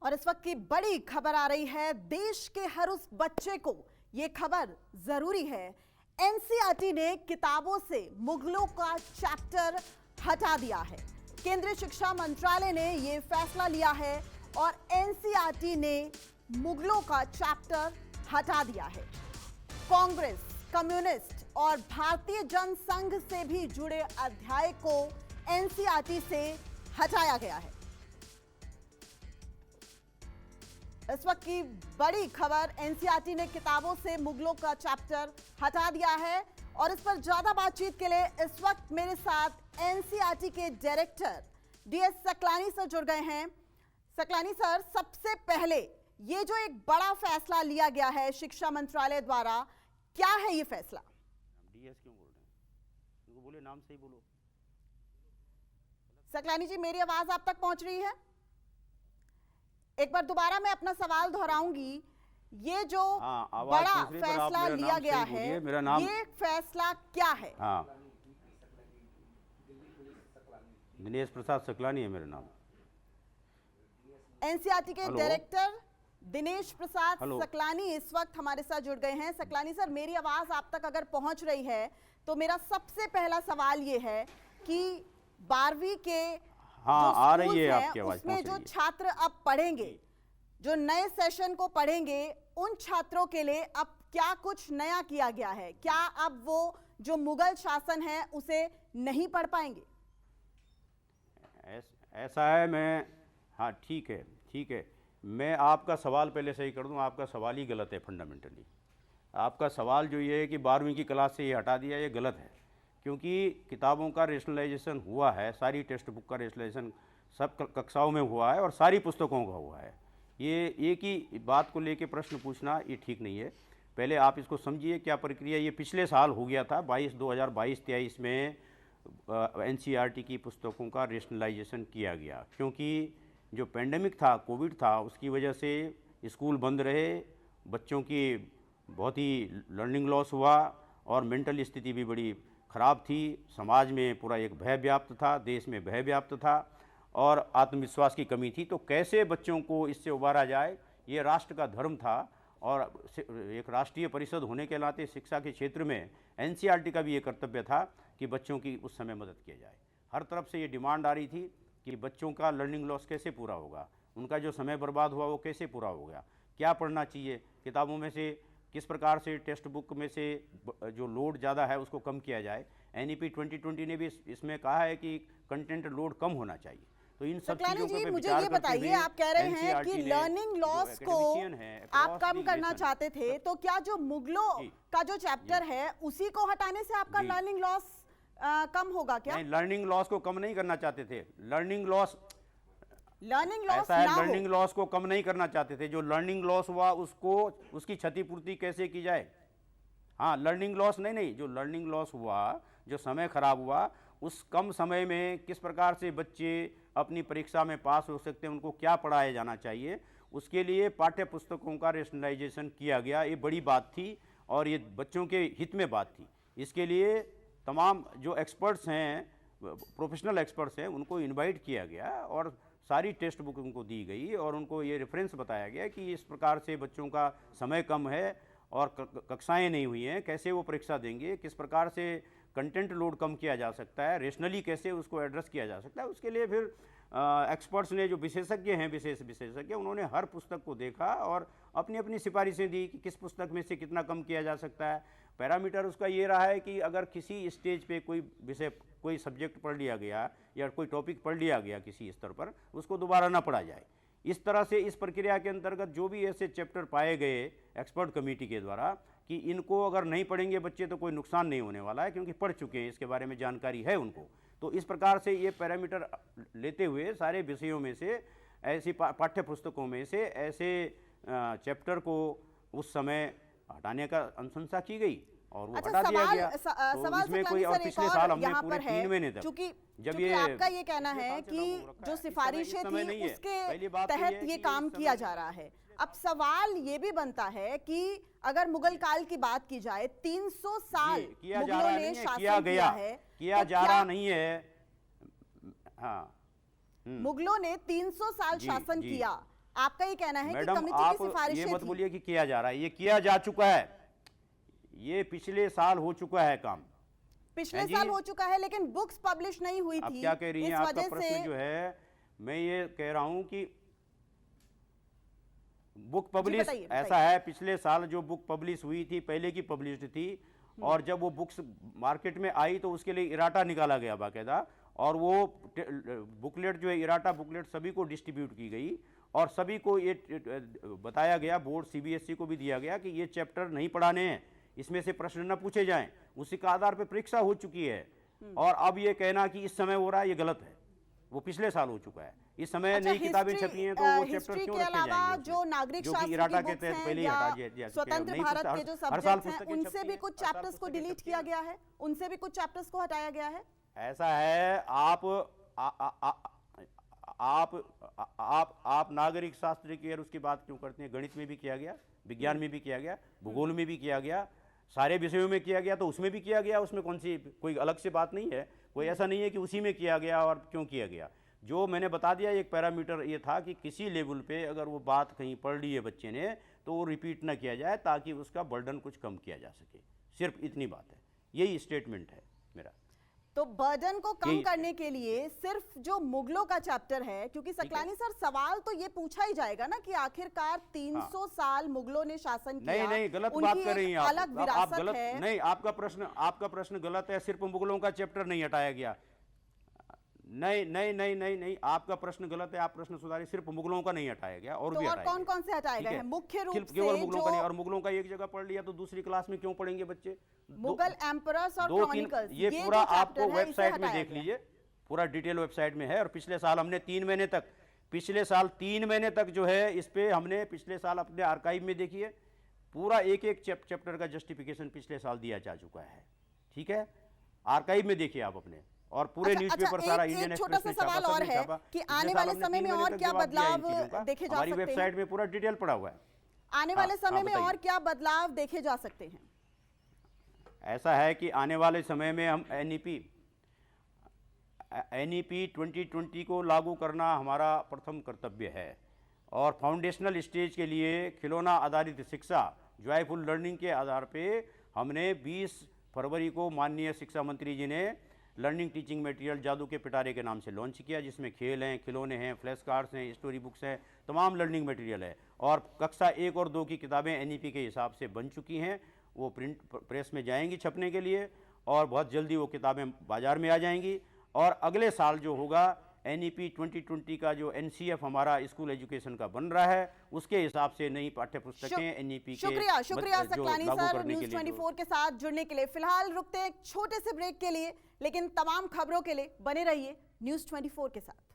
और इस वक्त की बड़ी खबर आ रही है, देश के हर उस बच्चे को यह खबर जरूरी है। एनसीईआरटी ने किताबों से मुगलों का चैप्टर हटा दिया है। केंद्रीय शिक्षा मंत्रालय ने यह फैसला लिया है और एनसीईआरटी ने मुगलों का चैप्टर हटा दिया है। कांग्रेस, कम्युनिस्ट और भारतीय जनसंघ से भी जुड़े अध्याय को एनसीईआरटी से हटाया गया है। इस वक्त की बड़ी खबर, एनसीईआरटी ने किताबों से मुगलों का चैप्टर हटा दिया है और इस पर ज्यादा बातचीत के लिए इस वक्त मेरे साथ एनसीईआरटी के डायरेक्टर डीएस सकलानी सर जुड़ गए हैं। सकलानी सर, सबसे पहले ये जो एक बड़ा फैसला लिया गया है शिक्षा मंत्रालय द्वारा, क्या है ये फैसला? डीएस क्यों बोल रहे हैं? उनको बोले नाम से ही बोलो। सकलानी जी, मेरी आवाज आप तक पहुंच रही है? एक बार दोबारा मैं अपना सवाल दोहराऊंगी। ये जो बड़ा फैसला लिया गया है, ये फैसला क्या है? दिनेश प्रसाद सकलानी है मेरा नाम। एनसीईआरटी के डायरेक्टर दिनेश प्रसाद सकलानी इस वक्त हमारे साथ जुड़ गए हैं। सकलानी सर, मेरी आवाज आप तक अगर पहुंच रही है तो मेरा सबसे पहला सवाल ये है कि 12वीं के आ रही है आपकी आवाज, उसमें जो छात्र अब पढ़ेंगे, जो नए सेशन को पढ़ेंगे, उन छात्रों के लिए अब क्या कुछ नया किया गया है? क्या अब वो जो मुगल शासन है उसे नहीं पढ़ पाएंगे? ऐसा है, हाँ ठीक है, मैं आपका सवाल पहले सही कर दूं। आपका सवाल ही गलत है फंडामेंटली। आपका सवाल जो ये है कि 12वीं की क्लास से ये हटा दिया, ये गलत है, क्योंकि किताबों का रेशनलाइजेशन हुआ है, सारी टेक्स्ट बुक का रेशनलाइजेशन सब कक्षाओं में हुआ है और सारी पुस्तकों का हुआ है। ये एक ही बात को लेके प्रश्न पूछना ये ठीक नहीं है। पहले आप इसको समझिए क्या प्रक्रिया। ये पिछले साल हो गया था 2022-23 में एनसीईआरटी की पुस्तकों का रेशनलाइजेशन किया गया, क्योंकि जो पेंडेमिक था, कोविड था, उसकी वजह से स्कूल बंद रहे, बच्चों की बहुत ही लर्निंग लॉस हुआ और मेंटल स्थिति भी बड़ी ख़राब थी। समाज में पूरा एक भय व्याप्त था, देश में भय व्याप्त था और आत्मविश्वास की कमी थी। तो कैसे बच्चों को इससे उबारा जाए, ये राष्ट्र का धर्म था और एक राष्ट्रीय परिषद होने के नाते शिक्षा के क्षेत्र में एनसीईआरटी का भी ये कर्तव्य था कि बच्चों की उस समय मदद किया जाए। हर तरफ से ये डिमांड आ रही थी कि बच्चों का लर्निंग लॉस कैसे पूरा होगा, उनका जो समय बर्बाद हुआ वो कैसे पूरा होगा, क्या पढ़ना चाहिए, किताबों में से किस प्रकार से टेक्स्ट बुक में से जो लोड ज़्यादा है उसको कम किया जाए। एनईपी 2020 ने भी इसमें कहा है कि कंटेंट लोड कम होना चाहिए। तो इन सब चीजों पर मुझे ये बताइए, आप कह रहे हैं कि लर्निंग लॉस को आप कम करना चाहते थे, तो क्या जो मुगलों का जो चैप्टर है उसी को हटाने से आपका लर्निंग लॉस कम होगा क्या? नहीं, लर्निंग लॉस को कम नहीं करना चाहते थे। लर्निंग लॉस ऐसा है, लर्निंग लॉस को कम नहीं करना चाहते थे। जो लर्निंग लॉस हुआ उसको, उसकी क्षतिपूर्ति कैसे की जाए। हाँ, लर्निंग लॉस नहीं, जो लर्निंग लॉस हुआ, जो समय खराब हुआ, उस कम समय में किस प्रकार से बच्चे अपनी परीक्षा में पास हो सकते हैं, उनको क्या पढ़ाया जाना चाहिए, उसके लिए पाठ्य पुस्तकों का रेशनलाइजेशन किया गया। ये बड़ी बात थी और ये बच्चों के हित में बात थी। इसके लिए तमाम जो एक्सपर्ट्स हैं, प्रोफेशनल एक्सपर्ट्स हैं, उनको इनवाइट किया गया और सारी टेक्स्ट बुक उनको दी गई और उनको ये रेफरेंस बताया गया कि इस प्रकार से बच्चों का समय कम है और कक्षाएं नहीं हुई हैं, कैसे वो परीक्षा देंगे, किस प्रकार से कंटेंट लोड कम किया जा सकता है, रेशनली कैसे उसको एड्रेस किया जा सकता है। उसके लिए फिर एक्सपर्ट्स ने, जो विशेषज्ञ हैं, विशेषज्ञ, उन्होंने हर पुस्तक को देखा और अपनी अपनी सिफारिशें दी कि किस पुस्तक में से कितना कम किया जा सकता है। पैरामीटर उसका ये रहा है कि अगर किसी स्टेज पे कोई विषय, कोई सब्जेक्ट पढ़ लिया गया या कोई टॉपिक पढ़ लिया गया किसी स्तर पर, उसको दोबारा ना पढ़ा जाए। इस तरह से इस प्रक्रिया के अंतर्गत जो भी ऐसे चैप्टर पाए गए एक्सपर्ट कमेटी के द्वारा कि इनको अगर नहीं पढ़ेंगे बच्चे तो कोई नुकसान नहीं होने वाला है, क्योंकि पढ़ चुके हैं, इसके बारे में जानकारी है उनको। तो इस प्रकार से ये पैरामीटर लेते हुए सारे विषयों में से, ऐसी पाठ्य पुस्तकों में से ऐसे चैप्टर को उस समय हटाने का अनुशंसा की गई और वो हटा दिया गया। तो इसमें कोई, और पिछले साल हमने पूरे 3 महीने तक, जब ये आपका ये कहना है कि जो सिफारिशें थी उसके तहत ये काम किया जा रहा है, अब सवाल ये भी बनता है कि अगर मुगल काल की बात की जाए, 300 साल मुगलों ने शासन किया है, किया जा रहा नहीं है। हाँ, मुगलों ने 300 साल शासन किया, आपका ये कहना है कि मैडम कमेटी आप की ये सिफारिशें मत थी। बोलिए कि किया जा रहा है, ये किया जा चुका है, ये पिछले साल हो चुका है काम। पिछले हैं जी? साल हो चुका है, लेकिन बुक्स पब्लिश नहीं हुई अब थी। क्या कह रही हैं? इस आपका वजह प्रश्न से जो है, मैं ये कह रहा हूं कि बुक पब्लिश बताइए, बताइए। ऐसा है, पिछले साल जो बुक पब्लिश हुई थी पहले की पब्लिश्ड थी, और जब वो बुक्स मार्केट में आई तो उसके लिए इराटा निकाला गया बाकायदा, और वो बुकलेट जो है, इराटा बुकलेट सभी को डिस्ट्रीब्यूट की गई, और सभी को ये बताया गया, बोर्ड सीबीएसई को भी दिया गया कि ये चैप्टर नहीं पढ़ाने हैं, इसमें से प्रश्न न पूछे जाएं। उसी के आधार पर परीक्षा हो चुकी है, और अब ये कहना कि इस समय हो रहा है, ये गलत है। वो पिछले साल हो चुका है, इस समय नई किताबें छपी हैं, तो वो चैप्टर क्यों के रखे अलावा जाएंगे जो नागरिक जो कि शास्त्र इराटा की के बुक्स तहत हैं पहले ही या हटा दिया स्वतंत्र नहीं, भारत के जो हर साल सब्जेक्ट्स हैं, पुस्तकें उनसे छपती भी हैं, कुछ हर साल चैप्टर्स को पुस्तकें डिलीट छपती किया हैं। गया है, उनसे भी कुछ चैप्टर्स को हटाया गया है। ऐसा है, आप नागरिक शास्त्र की और उसकी बात क्यों करते हैं? गणित में भी किया गया, विज्ञान में भी किया गया, भूगोल में भी किया गया, सारे विषयों में किया गया, तो उसमें भी किया गया, उसमें कौन सी कोई अलग से बात नहीं है। कोई ऐसा नहीं है कि उसी में किया गया और क्यों किया गया। जो मैंने बता दिया, एक पैरामीटर ये था कि किसी लेवल पे अगर वो बात कहीं पढ़ ली है बच्चे ने, तो वो रिपीट ना किया जाए, ताकि उसका बर्डन कुछ कम किया जा सके। सिर्फ इतनी बात है, यही स्टेटमेंट है मेरा। तो बर्डन को कम यही- करने के लिए सिर्फ जो मुगलों का चैप्टर है, क्योंकि सकलानी सर सवाल तो ये पूछा ही जाएगा ना कि आखिरकार 300 साल मुगलों ने शासन किया। नहीं नहीं, गलत उनकी बात कर रही एक हैं आप। अलग आप विरासत गलत है। नहीं, आपका प्रश्न गलत है। सिर्फ मुगलों का चैप्टर नहीं हटाया गया। नहीं नहीं नहीं नहीं नहीं, आपका प्रश्न गलत है, आप प्रश्न सुधारिए। सिर्फ मुगलों का नहीं हटाया गया, और तो भी और हटाया कौन गया। कौन से हटाए ठीक गए है? हैं? मुख्य रूप से केवल मुगलों का नहीं, जो और मुगलों का एक जगह पढ़ लिया तो दूसरी क्लास में क्यों पढ़ेंगे बच्चे? मुगल एम्परर्स और दो तीन, क्रॉनिकल्स, ये जो पूरा chapter आपको है, इसे वेबसाइट में हटाया देख गया। लीजिए, पूरा डिटेल वेबसाइट में है। और पिछले साल हमने 3 महीने तक, पिछले साल 3 महीने तक जो है, इस पे हमने पिछले साल अपने आर्काइव में देखिए, पूरा एक एक चैप्टर का जस्टिफिकेशन पिछले साल दिया जा चुका है। ठीक है, आर्काइव में देखिए आप अपने, और पूरे न्यूज़पेपर सारा इंडियन एक छोटा एक्सप्रेस सा ने छापा, सवाल और सबने है छापा। कि पिछले आने साल वाले हमने समय 3 में महीने और तक क्या जवाब दिया इन बदलाव चीज़ों का। देखे जा हमारी सकते हैं? वेबसाइट में पूरा डिटेल पड़ा हुआ है। आने वाले समय में बताइए। और क्या बदलाव देखे जा सकते हैं? ऐसा है कि आने वाले समय में हम एनईपी 2020 को लागू करना हमारा प्रथम कर्तव्य है, और फाउंडेशनल स्टेज के लिए खिलौना आधारित शिक्षा, जॉयफुल लर्निंग के आधार पे हमने 20 फरवरी को माननीय शिक्षा मंत्री जी ने लर्निंग टीचिंग मटेरियल जादू के पिटारे के नाम से लॉन्च किया, जिसमें खेल हैं, खिलौने हैं, फ्लैश कार्ड्स हैं, स्टोरी बुक्स हैं, तमाम लर्निंग मटेरियल है। और कक्षा 1 और 2 की किताबें एनईपी के हिसाब से बन चुकी हैं, वो प्रिंट प्रेस में जाएंगी छपने के लिए, और बहुत जल्दी वो किताबें बाज़ार में आ जाएंगी। और अगले साल जो होगा, एनईपी 2020 का जो एनसीएफ हमारा स्कूल एजुकेशन का बन रहा है, उसके हिसाब से नई पाठ्य पुस्तकें एनईपी के शुक्रिया जो सकलानी लागू सर करने के न्यूज लिए 24 के साथ जुड़ने के लिए। फिलहाल रुकते हैं एक छोटे से ब्रेक के लिए, लेकिन तमाम खबरों के लिए बने रहिए न्यूज 24 के साथ।